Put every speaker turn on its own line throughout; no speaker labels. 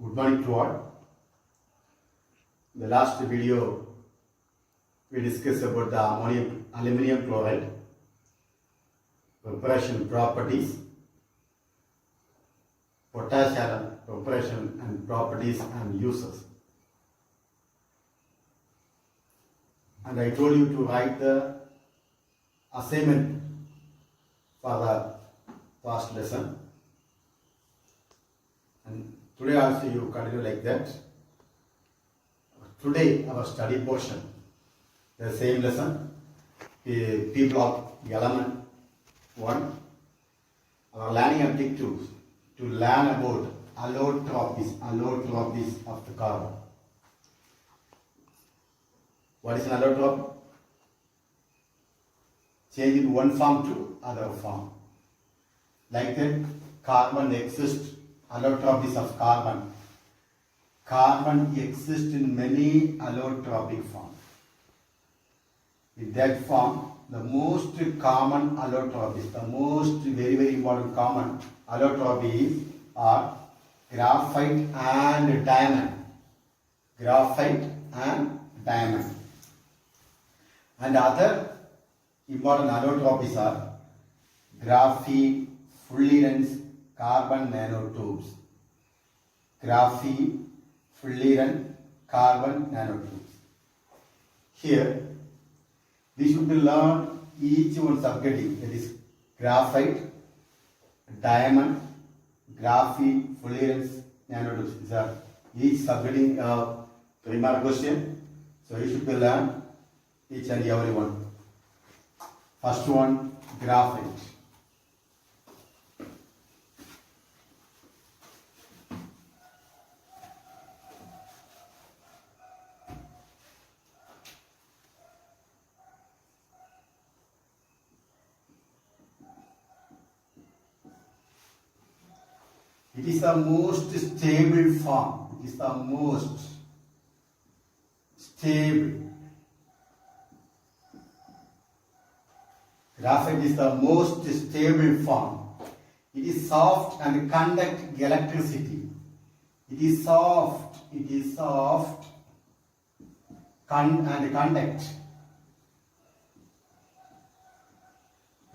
Good morning to all. In the last video, we discussed about the aluminum chloride, preparation properties, potash iron preparation and properties and uses. And I told you to write the assignment for the past lesson. And today also you continue like that. Today our study portion, the same lesson, P block element 1. Our learning objectives to learn about allotropes of the carbon. What is an allotrope? Change in one form to other form. Like that, carbon exists, allotropes of carbon. Carbon exists in many allotropic forms. In that form, the most common allotropes, the most very important common allotropes are graphite and diamond. Graphite and diamond. And other important allotropes are graphene, fullerene, carbon nanotubes. Graphene, fullerene, carbon nanotubes. Here, we should learn each one subject, that is graphite, diamond, graphene, fullerene, nanotubes. These are each subject 3-mark question. So you should learn each and every one. First one, graphite. It is the most stable form. It is the most stable. Graphite is the most stable form. It is soft and conduct electricity. It is soft and conduct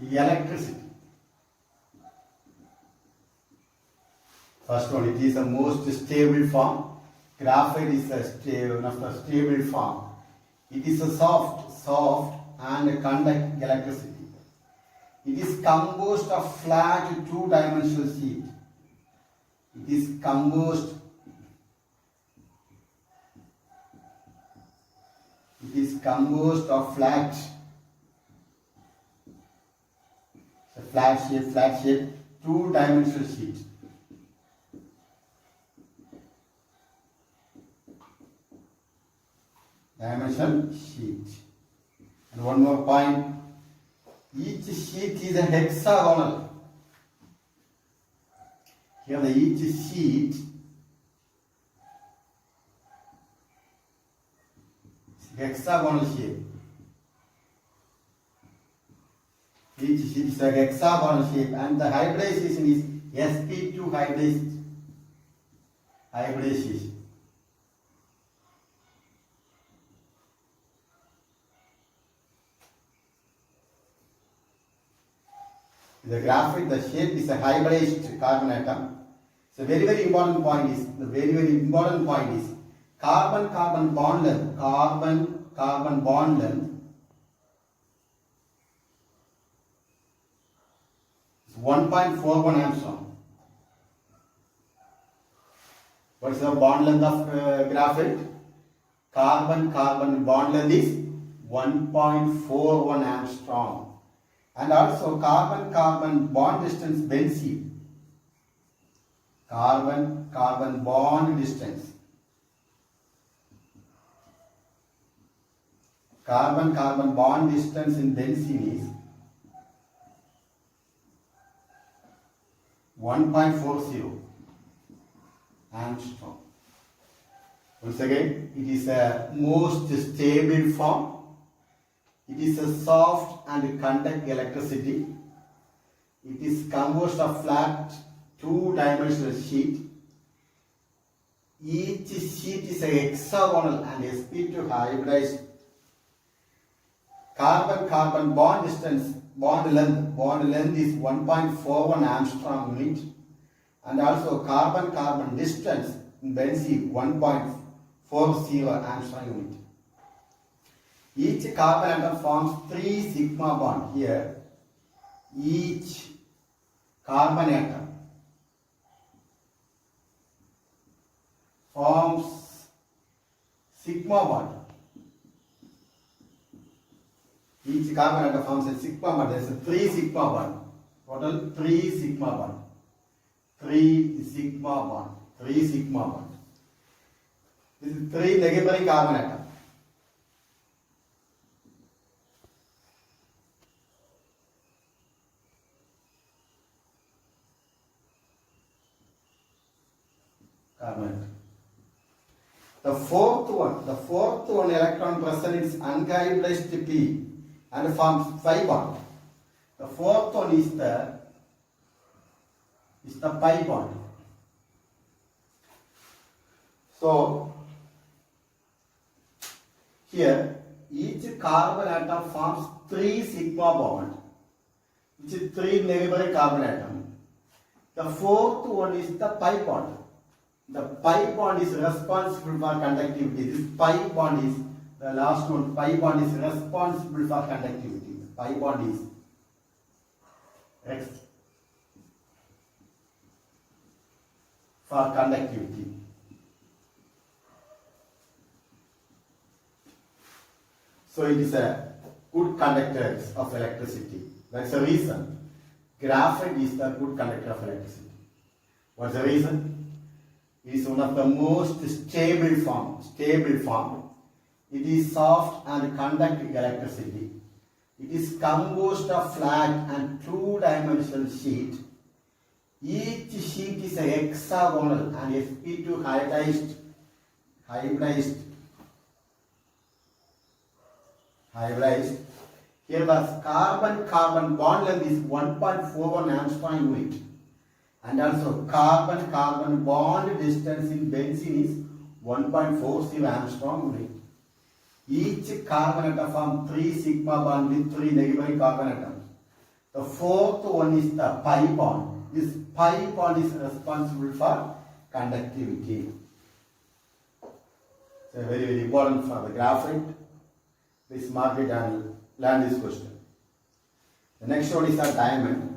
electricity. First one, it is the most stable form. Graphite is one of the stable form. It is a soft and conduct electricity. It is composed of flat 2-dimensional sheet. It is composed of flat shape 2-dimensional sheet. Dimensional sheet. And one more point. Each sheet is a hexagonal. Here each sheet is hexagonal shape. Each sheet is a hexagonal shape and the hybridization is sp2 hybridization. The graphite, the shape is a hybridized carbon atom. So very important point is carbon bond length. Carbon bond length is 1.41 angstrom. What is the bond length of graphite? Carbon bond length is 1.41 angstrom. And also carbon bond distance benzene. Carbon bond distance. Carbon bond distance in benzene is 1.40 angstrom. Once again, it is a most stable form. It is a soft and conduct electricity. It is composed of flat 2-dimensional sheet. Each sheet is a hexagonal and sp2 hybridized. Carbon-carbon bond distance, bond length is 1.41 Armstrong unit, and also carbon-carbon distance in benzene 1.40 Armstrong unit. Each carbon atom forms 3 sigma bond. Here, each carbon atom forms sigma bond. Each carbon atom forms a sigma bond. There is a 3 sigma bond. Total 3 sigma bond. 3 sigma bond. 3 sigma bond. This is 3 neighboring carbon atom. The fourth one electron present is unhybridized p and forms 5 bond. The fourth one is the pi bond. So here each carbon atom forms 3 sigma bond, which is 3 neighboring carbon atom. The fourth one is the pi bond. The pi bond is responsible for conductivity. This pi bond is the last one. Pi bond is responsible for conductivity. Pi bond is X for conductivity. So it is a good conductor of electricity. That's the reason. Graphite is the good conductor of electricity. What's the reason? It is one of the most stable form. It is soft and conduct electricity. It is composed of flat and two-dimensional sheet. Each sheet is a hexagonal and sp2 hybridized. Here the carbon-carbon bond length is 1.41 Armstrong unit. And also carbon-carbon bond distance in benzene is 1.40 Armstrong unit. Each carbon atom forms 3 sigma bond with 3 neighboring carbon atoms. The fourth one is the pi bond. This pi bond is responsible for conductivity. So very, very important for the graphite. Please mark it and learn this question. The next one is a diamond.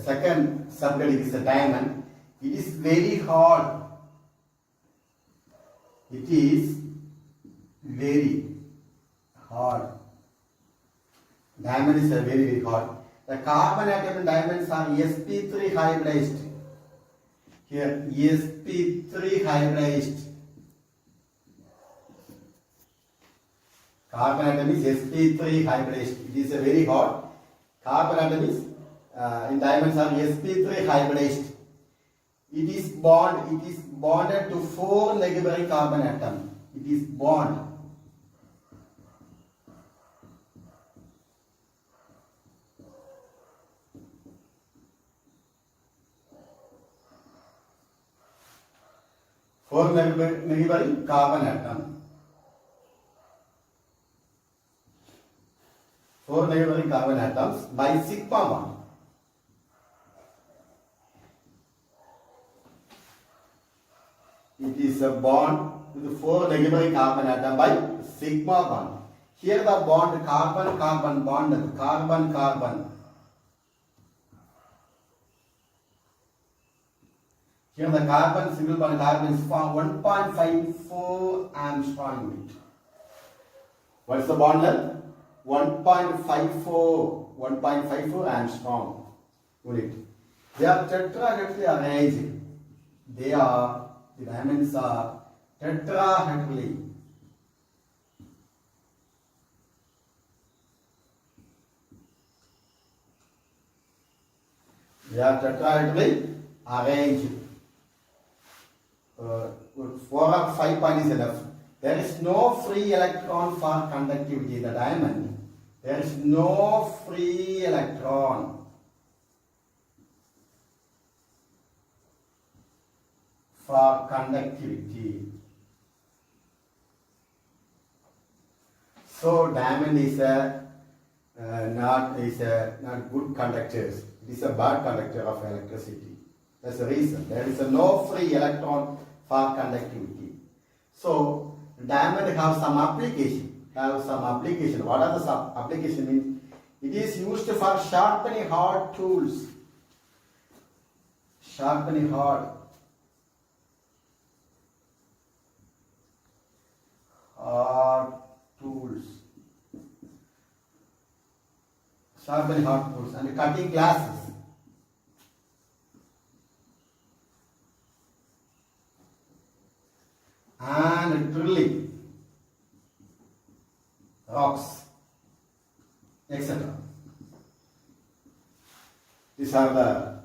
Second subject is a diamond. It is very hard. It is very hard. Diamond is very, very hard. The carbon atom in diamonds are sp3 hybridized. Here sp3 hybridized. Carbon atom is sp3 hybridized. It is a very hard. Carbon atom is in diamonds are sp3 hybridized. It is bonded to 4 neighboring carbon atom. It is bond. Four neighboring carbon atom. 4 neighboring carbon atoms by sigma bond. It is a bond with 4 neighboring carbon atom by sigma bond. Here the bond carbon-carbon bond, carbon-carbon. Here the carbon single bond carbon is formed 1.54 Armstrong unit. What is the bond length? 1.54 Armstrong unit. They are tetrahedrally arranged. The diamonds are tetrahedrally. They are tetrahedrally arranged. 4 or 5 points is enough. There is no free electron for conductivity in the diamond. There is no free electron for conductivity. So diamond is not good conductors. It is a bad conductor of electricity. That's the reason. There is no free electron for conductivity. So diamond have some application. What are the application means? It is used for sharpening hard tools. Sharpening hard tools. Sharpening hard tools and cutting glasses. And drilling rocks, etc. These are the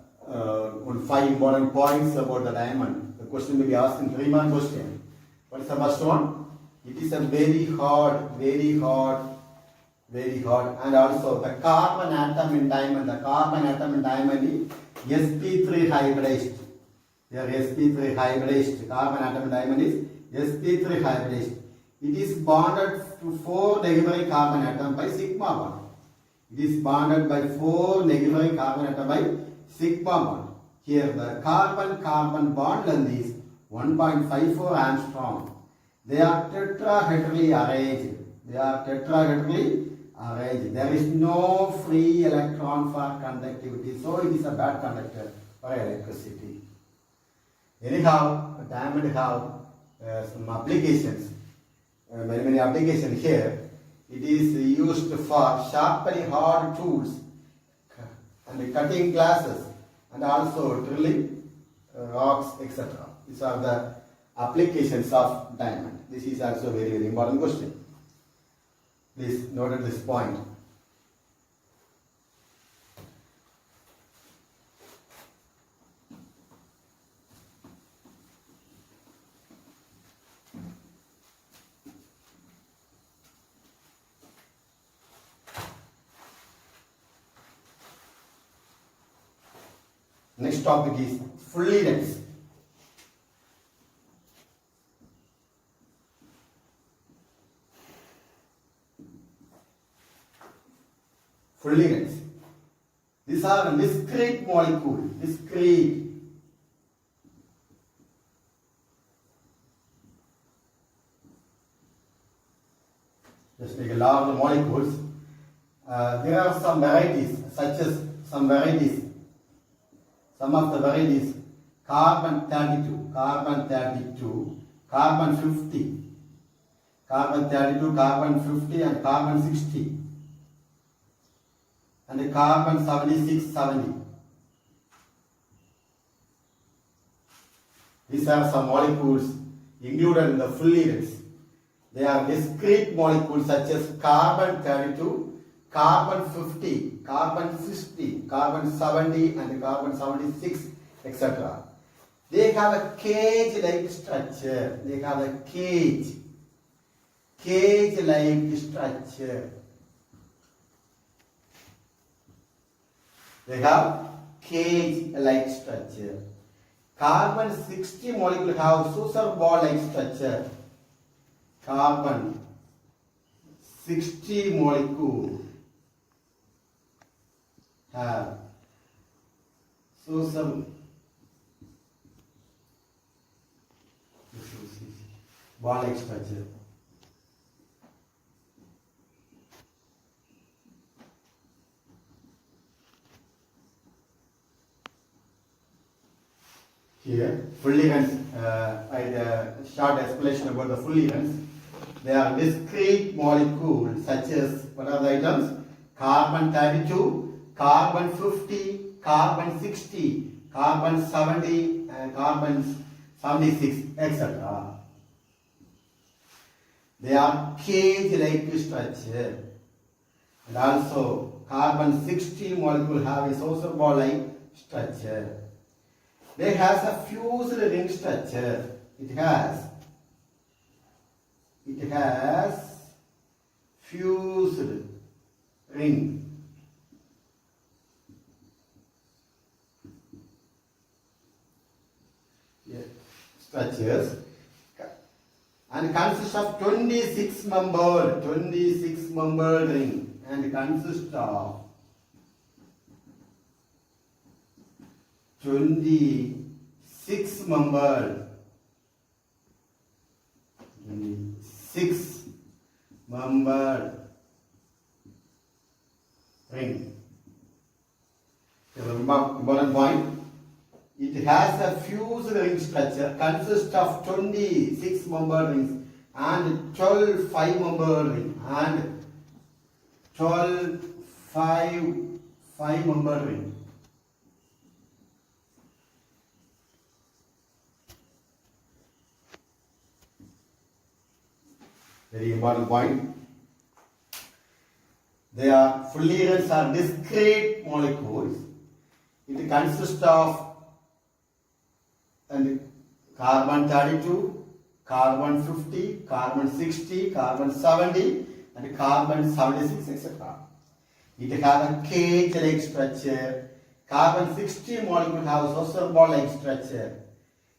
5 important points about the diamond. The question will be asked in 3-mark question. What is the first one? It is a very hard, and also the carbon atom in diamond. The carbon atom in diamond is sp3 hybridized. Here sp3 hybridized. Carbon atom in diamond is sp3 hybridized. It is bonded to 4 negative carbon atom by sigma bond. It is bonded by 4 negative carbon atom by sigma bond. Here the carbon-carbon bond length is 1.54 angstrom. They are tetrahedrally arranged. There is no free electron for conductivity, so it is a bad conductor for electricity. Anyhow, diamond have some applications. Many applications here. It is used for sharpening hard tools and cutting glasses and also drilling rocks, etc. These are the applications of diamond. This is also very important question. Please note at this point. Next topic is fullerenes. Fullerenes. These are discrete molecules. Discrete. Just take a large molecules. There are some varieties, such as some of the varieties: carbon 32, carbon 50, carbon 32, carbon 50, and carbon 60, and carbon 76, 70. These are some molecules included in the fullerenes. They are discrete molecules such as carbon 32, carbon 50, carbon 60, carbon 70, and carbon 76, etc. They have a cage-like structure. They have a cage-like structure. They have cage-like structure. Carbon 60 molecule have suture ball-like structure. Carbon 60 molecule have suture ball-like structure. Here, fullerenes, I had a short explanation about the fullerenes. They are discrete molecules such as, what are the items? Carbon 32, carbon 50, carbon 60, carbon 70, and carbon 76, etc. They are cage-like structure. And also carbon 16 molecule have a saucer ball-like structure. They has a fused ring structure. It has fused ring. Structures and consists of 26 membered ring and consists of 26 membered ring. Important point. It has a fused ring structure, consists of 26 membered rings and 12 5-membered rings and 12 5-membered rings. Very important point. Their fullerenes are discrete molecules. It consists of carbon 32, carbon 50, carbon 60, carbon 70 and carbon 76 etc. It has a cage-like structure. Carbon 60 molecule have saucer ball-like structure.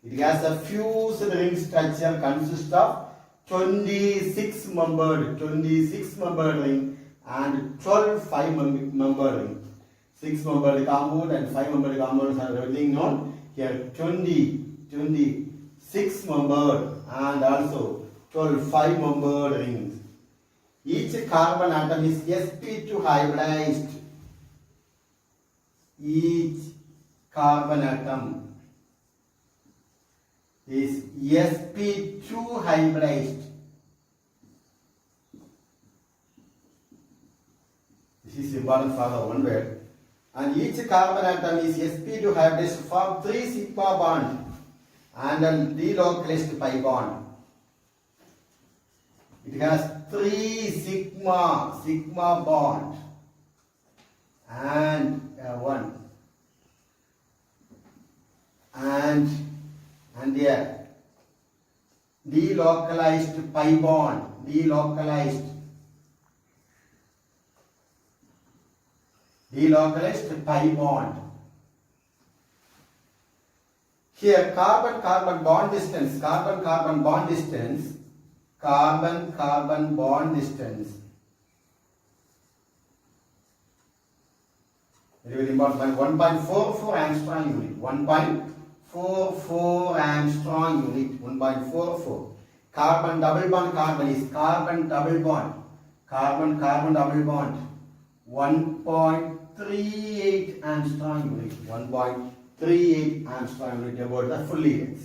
It has a fused ring structure consists of 26 membered ring and 12 5-membered ring. 6-membered compound and 5-membered compounds are everything known. Here 26 membered and also 12 5-membered rings. Each carbon atom is sp2 hybridized. Each carbon atom is sp2 hybridized. This is important for the one word. And each carbon atom is sp2 hybridized from 3 sigma bond and a delocalized pi bond. It has 3 sigma bond and one and a delocalized pi bond. Delocalized pi bond. Here carbon-carbon bond distance. Very important. 1.44 angstrom unit. 1.44 angstrom unit. 1.44. Carbon double bond carbon is carbon double bond. Carbon double bond. 1.38 angstrom unit. 1.38 angstrom unit about the fullerenes.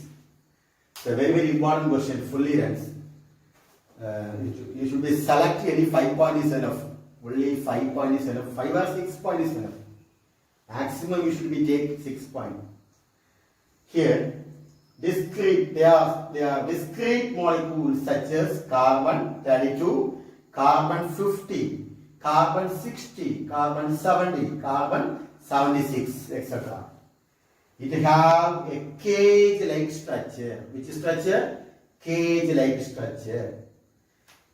It's a very important question. Fullerenes. You should be select any 5 point is enough. Only 5 point is enough. 5 or 6 point is enough. Maximum you should be take 6 point. Here, discrete. They are discrete molecules such as carbon 32, carbon 50, carbon 60, carbon 70, carbon 76, etc. It have a cage-like structure. Which structure? Cage-like structure.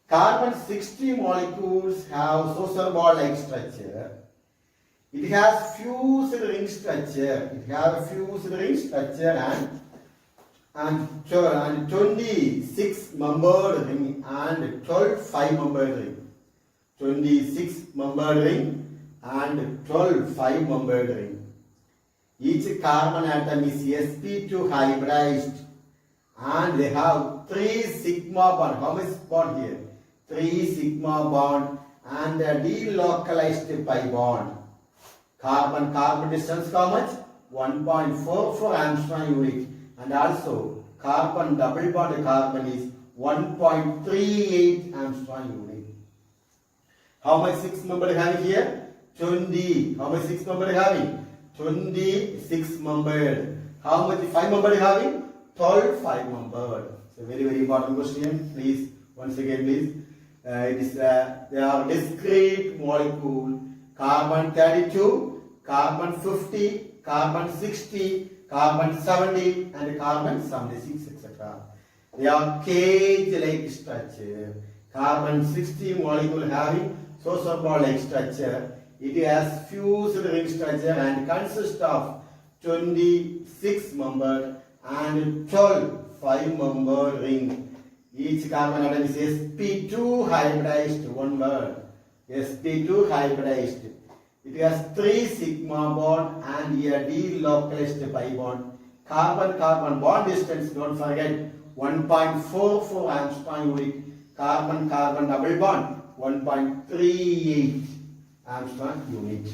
Carbon 60 molecules have saucer ball-like structure. It has fused ring structure. And 26 membered ring and 12 5-membered ring. 26 membered ring and 12 5-membered ring. Each carbon atom is sp2 hybridized and they have 3 sigma bond. How much bond here? 3 sigma bond and a delocalized pi bond. Carbon distance how much? 1.44 angstrom unit and also carbon double bond carbon is 1.38 angstrom unit. How much 6 membered having here? 20. How much 6 membered having? 26 membered. How much 5 membered having? 12 5-membered. So very important question. Please Once again, please. They are discrete molecule. Carbon 32, carbon 50, carbon 60, carbon 70, and carbon 76, etc. They are cage-like structure. Carbon 60 molecule having saucer-ball-like structure. It has fused ring structure and consists of 26 membered and 12 5-membered ring. Each carbon atom is sp2 hybridized, one word. sp2 hybridized. It has 3 sigma bond and a delocalized pi bond. Carbon-carbon bond distance, don't forget, 1.44 Armstrong unit. Carbon-carbon double bond, 1.38 Armstrong unit.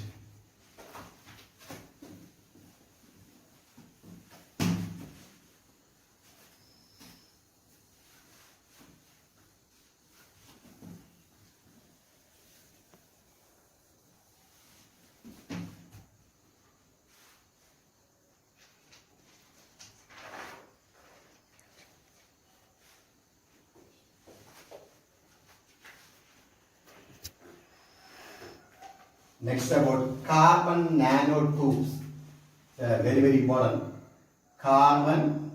Next about carbon nanotubes. Very, very important. Carbon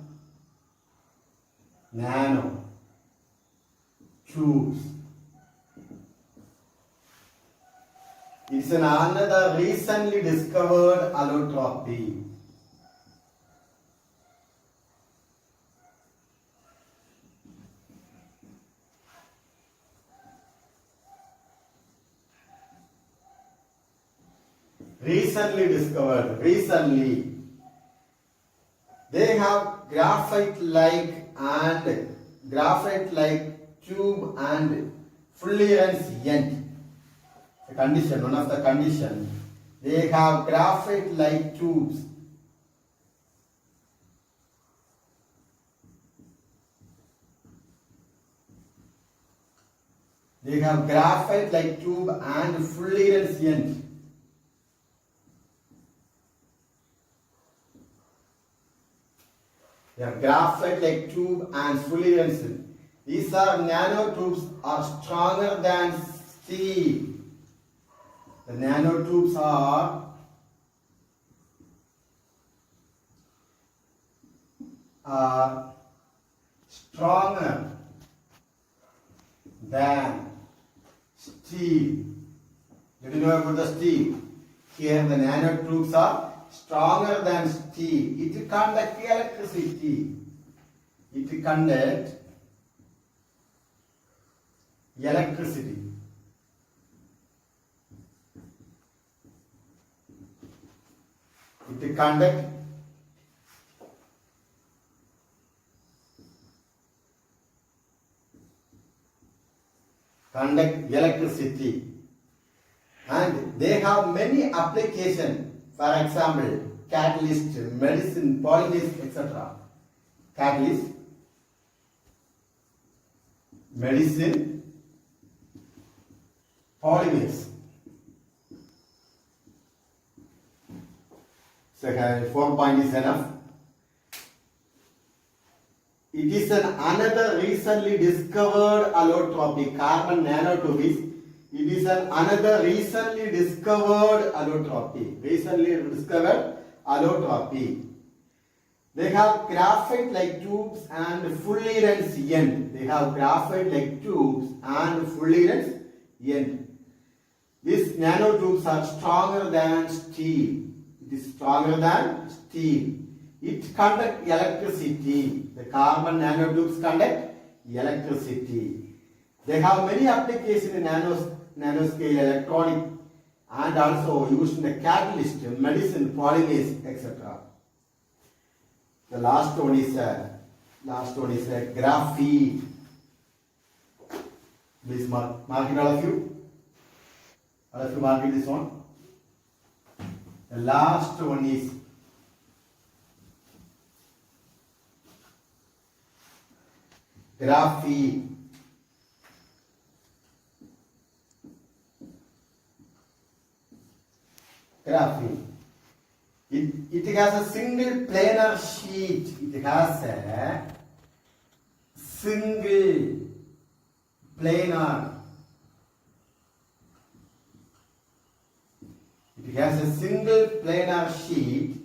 nanotubes. It's another recently discovered allotrope. Recently discovered, they have graphite-like tube and fullerene end. The condition, one of the conditions, they have graphite-like tubes. They have graphite-like tube and fullerene end. They have graphite-like tube and fullerene. These nanotubes are stronger than steel. The nanotubes are stronger than steel. Did you know about the steel? Here the nanotubes are stronger than steel. It conducts electricity. It conducts electricity. It conducts electricity. And they have many applications. For example, catalyst, medicine, polymers, etc. Catalyst, medicine, polymers. So 4 point is enough. It is another recently discovered allotrope. Carbon nanotubes. It is another recently discovered allotrope. They have graphite-like tubes and fullerene end. These nanotubes are stronger than steel. It is stronger than steel. It conducts electricity. The carbon nanotubes conduct electricity. They have many applications in nanoscale electronic and also used in the catalyst, medicine, polymers, etc. The last one is graphene. Please mark it, all of you. All of you mark it, this one. The last one is graphene. Graphene. It has a single planar sheet. It has a single planar. It has a single planar sheet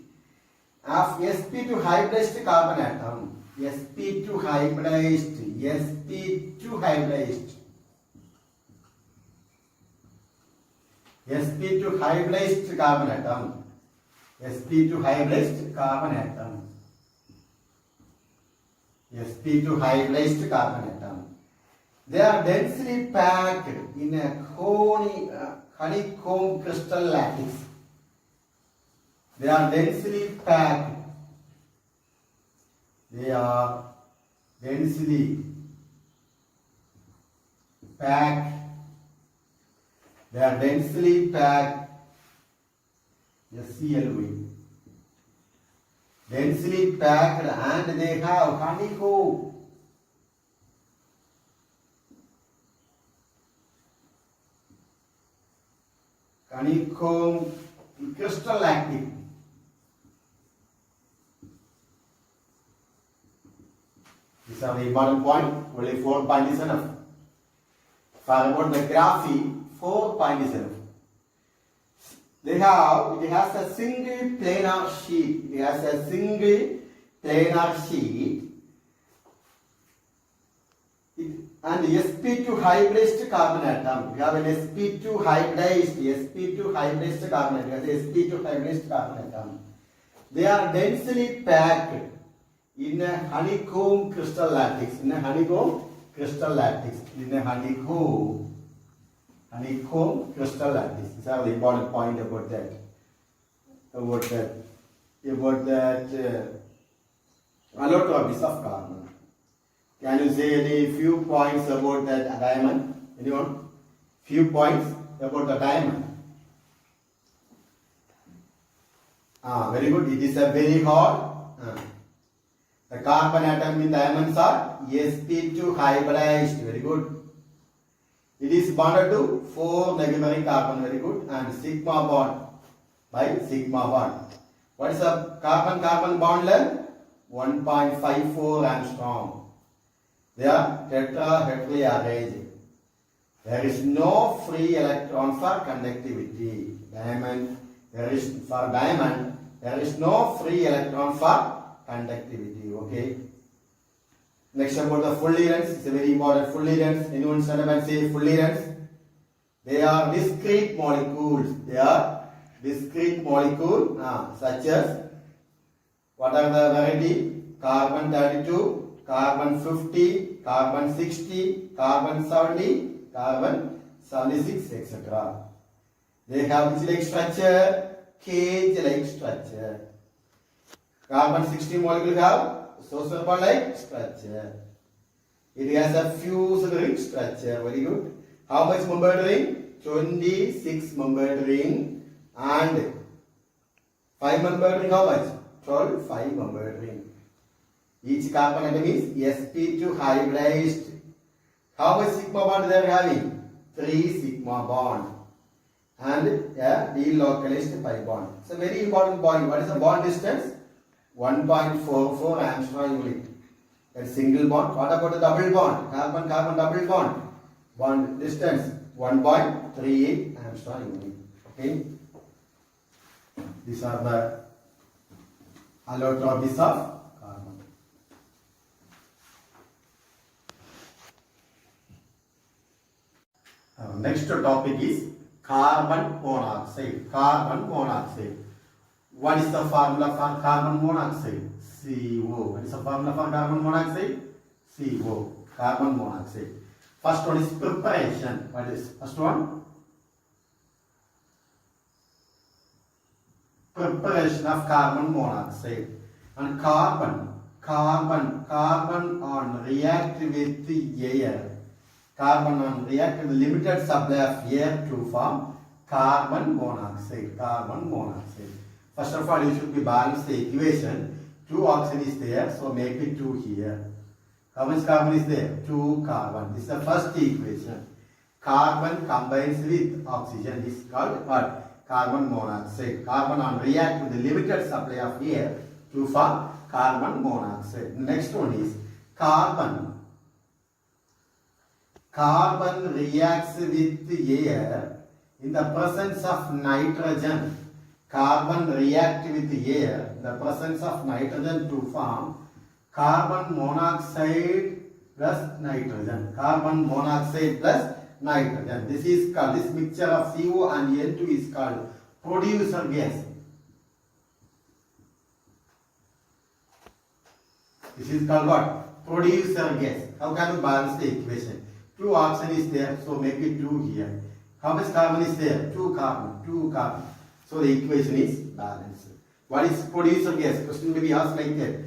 of sp2 hybridized carbon atom. sp2 hybridized. sp2 hybridized. sp2 hybridized carbon atom. sp2 hybridized carbon atom. sp2 hybridized carbon atom. They are densely packed in a honeycomb crystal lattice. They are densely packed. They are densely packed. They are densely packed. SCLV. Densely packed and they have honeycomb. Honeycomb crystal lattice. These are the important point. Only 4 points is enough. For about the graphy, 4 points is enough. It has a single planar sheet. It has a single planar sheet. And sp2 hybridized carbon atom. We have an sp2 hybridized carbon atom. sp2 hybridized carbon atom. They are densely packed in a honeycomb crystal lattice. In a honeycomb crystal lattice. In a honeycomb crystal lattice. These are the important point about that. Allotrpes of carbon. Can you say any few points about that diamond? Anyone? Few points about the diamond. Very good. It is a very hard. The carbon atom in diamonds are sp2 hybridized. Very good. It is bonded to 4 negative carbon. Very good. And sigma bond by sigma bond. What is the carbon-carbon bond length? 1.54 angstrom. They are tetrahedrally arranged. There is no free electron for conductivity. There is no free electron for conductivity. Okay. Next about the fullerenes. It's a very important fullerenes. Anyone stand up and say fullerenes? They are discrete molecules. Such as, what are the variety? Carbon 32. Carbon 50, carbon 60, carbon 70, carbon 76, etc. They have which like structure? Cage-like structure. Carbon 60 molecule have social bond-like structure. It has a fused ring structure. Very good. How much membered ring? 26 membered ring. And 5 membered ring how much? 12 5 membered ring. Each carbon atom is sp2 hybridized. How much sigma bond they are having? 3 sigma bond. And a delocalized pi bond. It's a very important point. What is the bond distance? 1.44 angstrom unit. That is single bond. What about the double bond? Carbon-carbon double bond. Bond distance 1.38 angstrom unit. Okay. These are the allotrpes of carbon. Next topic is carbon monoxide. Carbon monoxide. What is the formula for carbon monoxide? CO. What is the formula for carbon monoxide? CO. Carbon monoxide. First one is preparation. What is first one? Preparation of carbon monoxide. And carbon on react with air. Carbon on react with limited supply of air to form carbon monoxide. Carbon monoxide. First of all, you should be balance the equation. 2 oxygen is there, so make it 2 here. How much carbon is there? 2 carbon. This is the first equation. Carbon combines with oxygen. This is called what? Carbon monoxide. Carbon on react with the limited supply of air to form carbon monoxide. Next one is carbon carbon reacts with air in the presence of nitrogen. Carbon react with air in the presence of nitrogen to form carbon monoxide plus nitrogen. Carbon monoxide plus nitrogen. This is called, this mixture of CO and N2 is called producer gas. This is called what? Producer gas. How can you balance the equation? 2 oxygen is there, so make it 2 here. How much carbon is there? 2 carbon, 2 carbon. So the equation is balanced. What is producer gas? Question may be asked like that.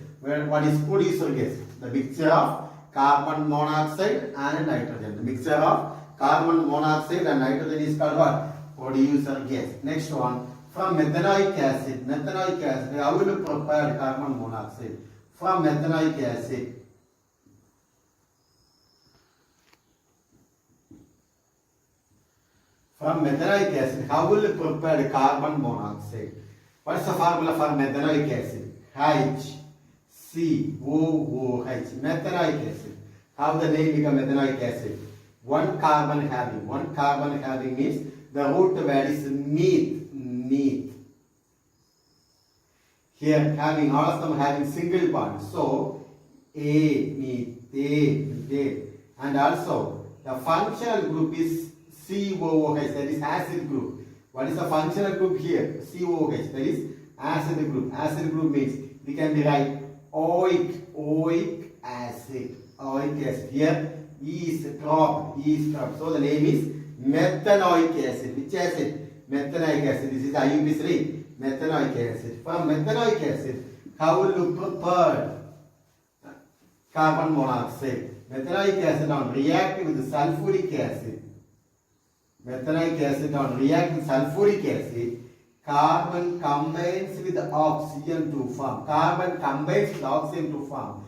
What is producer gas? The mixture of carbon monoxide and nitrogen. The mixture of carbon monoxide and nitrogen is called what? Producer gas. Next one, from methanoic acid. Methanoic acid, how will you prepare carbon monoxide? From methanoic acid. From methanoic acid, how will you prepare carbon monoxide? What is the formula for methanoic acid? HCOOH. Methanoic acid. How the name become methanoic acid? One carbon having means the root word is meth. Here having all of them having single bond. So methane. And also the functional group is COOH, that is acid group. What is the functional group here? COOH, that is acid group. Acid group means we can derive oic acid. Here E is dropped. So the name is methanoic acid. Which acid? Methanoic acid. This is IUP3. Methanoic acid. From methanoic acid, how will you prepare carbon monoxide? Methanoic acid on react with sulfuric acid. Methanoic acid on react with sulfuric acid. Carbon combines with oxygen to form. Carbon combines with oxygen to form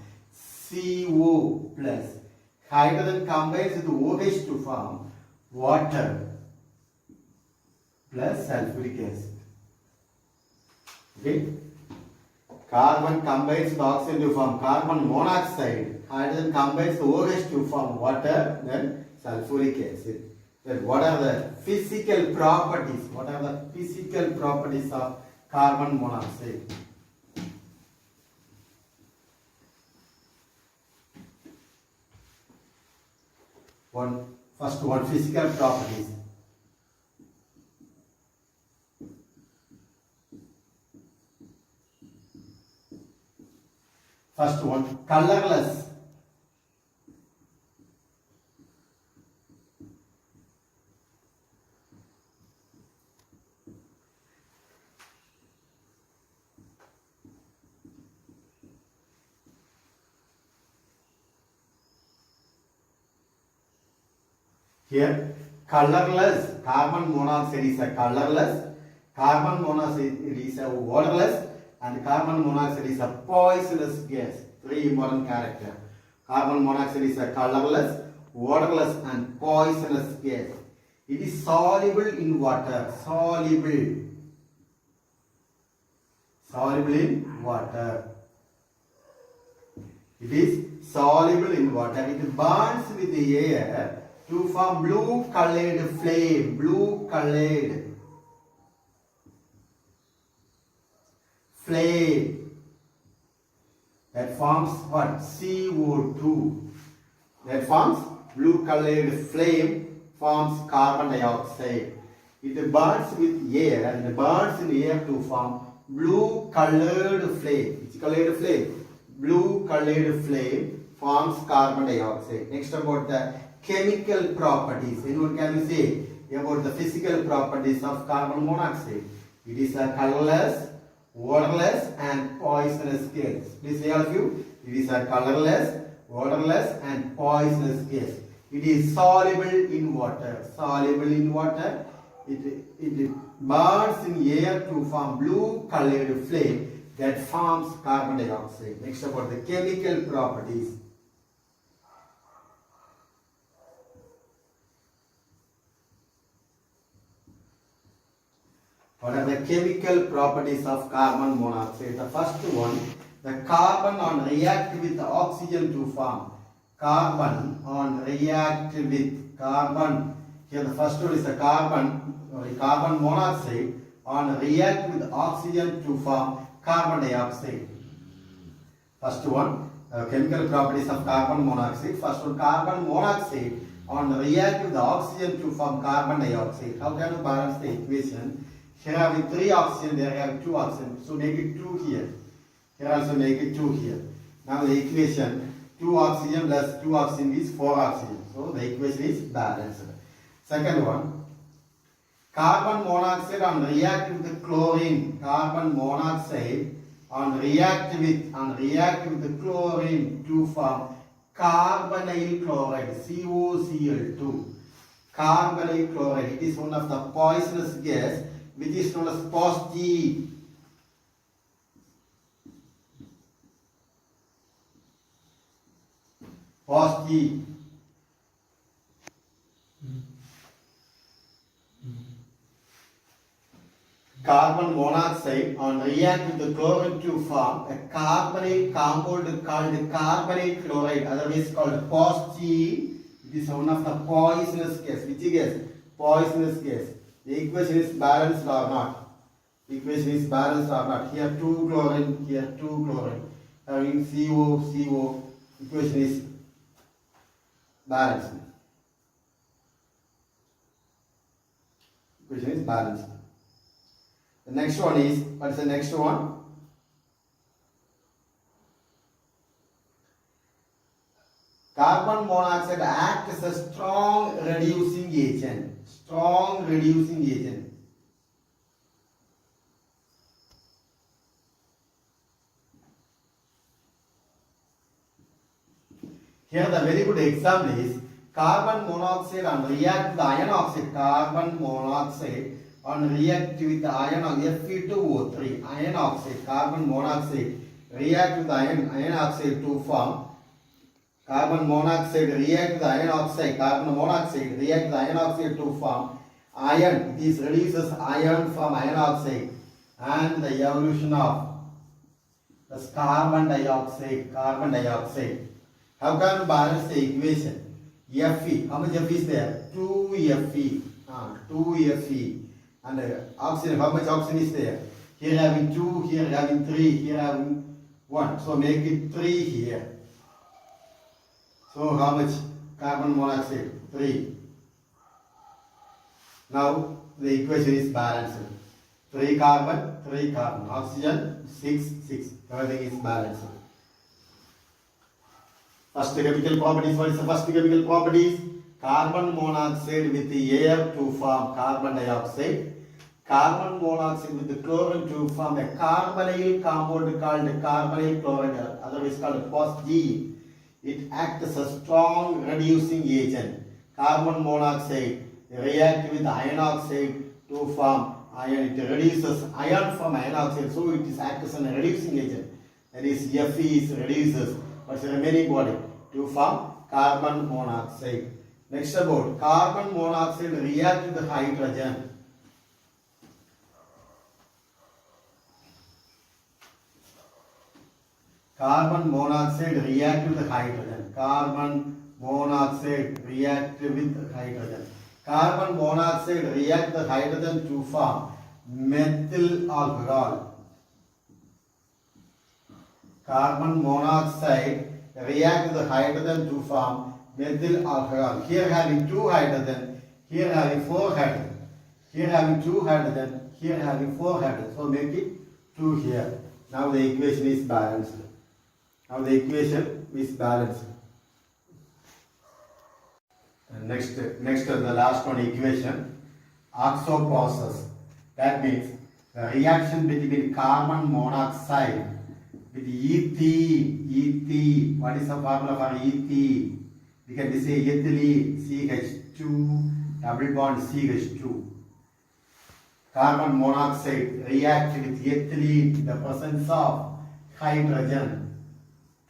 CO plus. Hydrogen combines with OH to form water plus sulfuric acid. Okay? Carbon combines with oxygen to form carbon monoxide. Hydrogen combines with OH to form water, then sulfuric acid. Then what are the physical properties? What are the physical properties of carbon monoxide? First one, physical properties. First one, colorless. Here, colorless, carbon monoxide is a colorless, carbon monoxide is a odorless, and carbon monoxide is a poisonous gas. 3 important characters. Carbon monoxide is a colorless, odorless, and poisonous gas. It is soluble in water. Soluble in water. It is soluble in water. It burns with the air to form blue colored flame. Blue colored flame. That forms what? CO2. That forms blue colored flame, forms carbon dioxide. It burns with air and burns in air to form blue colored flame. Which colored flame? Blue colored flame forms carbon dioxide. Next, about the chemical properties. Anyone can say about the physical properties of carbon monoxide? It is a colorless, odorless, and poisonous gas. Please say all of you. It is a colorless, odorless, and poisonous gas. It is soluble in water. Soluble in water. It burns in air to form blue colored flame that forms carbon dioxide. Next, about the chemical properties. What are the chemical properties of carbon monoxide? The first one, the carbon on react with the oxygen to form carbon on react with carbon. Here the first one is the carbon monoxide on react with oxygen to form carbon dioxide. First one, chemical properties of carbon monoxide. First one, carbon monoxide on react with the oxygen to form carbon dioxide. How can you balance the equation? Here having 3 oxygen, there have 2 oxygen. So make it 2 here. Here also make it 2 here. Now the equation 2 oxygen plus 2 oxygen is 4 oxygen. So the equation is balanced. Second one, carbon monoxide on react with the chlorine. Carbon monoxide on react with the chlorine to form carbonyl chloride, COCl2. Carbonyl chloride. It is one of the poisonous gas which is known as post-G. Post-G. Carbon monoxide on react with the chlorine to form a carbonyl compound called carbonyl chloride, otherwise called post-G. It is one of the poisonous gas. Which gas? Poisonous gas. The equation is balanced or not? The equation is balanced or not? Here 2 chlorine, here 2 chlorine. Having CO. Equation is balanced. Equation is balanced. The next one is, what is the next one? Carbon monoxide acts as a strong reducing agent. Strong reducing agent. Here the very good example is carbon monoxide on react with iron oxide. Carbon monoxide on react with iron oxide, Fe2O3, iron oxide, carbon monoxide react with iron oxide to form carbon monoxide react with iron oxide, carbon monoxide react with iron oxide to form iron. This reduces iron from iron oxide and the evolution of the carbon dioxide. How can we balance the equation? Fe, how much Fe is there? 2Fe. 2Fe. And oxygen, how much oxygen is there? Here having 2, here having 3, here having 1. So make it 3 here. So how much carbon monoxide? 3. Now the equation is balanced. 3 carbon, oxygen 6. Everything is balanced. First chemical properties. What is the first chemical properties? Carbon monoxide with the air to form carbon dioxide. Carbon monoxide with the chlorine to form a carbonyl compound called carbonyl chloride, otherwise called post-G. It acts as a strong reducing agent. Carbon monoxide reacts with iron oxide to form iron. It reduces iron from iron oxide, so it is acts as a reducing agent. That is, Fe reduces what's the remaining body to form carbon monoxide. Next about carbon monoxide react with hydrogen. Carbon monoxide react with hydrogen. Carbon monoxide react with hydrogen. Carbon monoxide react with hydrogen to form methyl alcohol. Carbon monoxide react with hydrogen to form methyl alcohol. Here having 2 hydrogen, here having 4 hydrogen. Here having 2 hydrogen, here having 4 hydrogen. So make it 2 here. Now the equation is balanced. And next the last one equation, oxo process. That means the reaction between carbon monoxide with ethene. What is the formula for ethene? We can say ethylene, CH2, double bond CH2. Carbon monoxide reacts with ethylene in the presence of hydrogen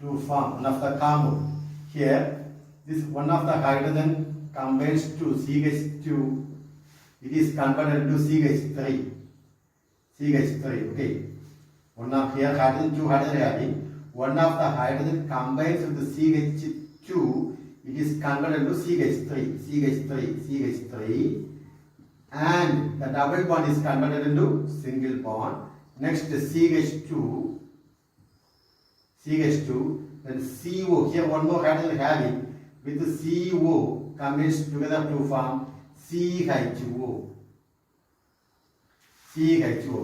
to form one of the compound. Here, this one of the hydrogen combines to CH2. It is converted to CH3. Okay. One of here hydrogen, 2 hydrogen having. One of the hydrogen combines with the CH2 CH2, it is converted to CH3, and the double bond is converted into single bond. Next CH2, then CO, here one more hydrogen having, with the CO combines together to form CH2O.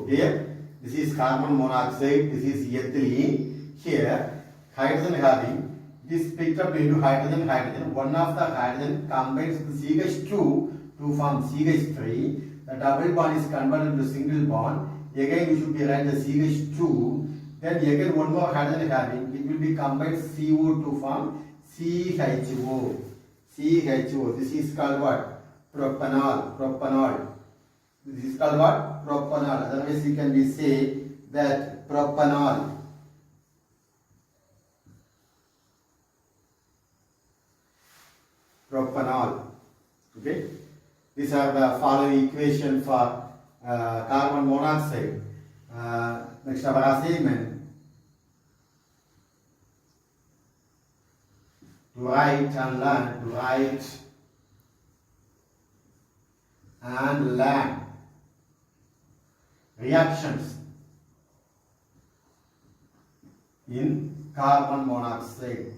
Here, this is carbon monoxide, this is ethylene. Here, hydrogen having, it is picked up into hydrogen. One of the hydrogen combines with CH2 to form CH3. The double bond is converted to single bond. Again, you should be write the CH2. Then again, one more hydrogen having, it will be combined CO to form CHO. This is called what? Propanol. This is called what? Propanol. Otherwise, you can be say that propanol. Okay. These are the following equation for carbon monoxide. Next, our assignment. To write and learn reactions in carbon monoxide.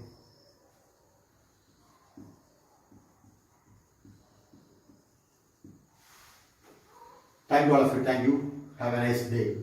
Thank you all of you. Thank you. Have a nice day.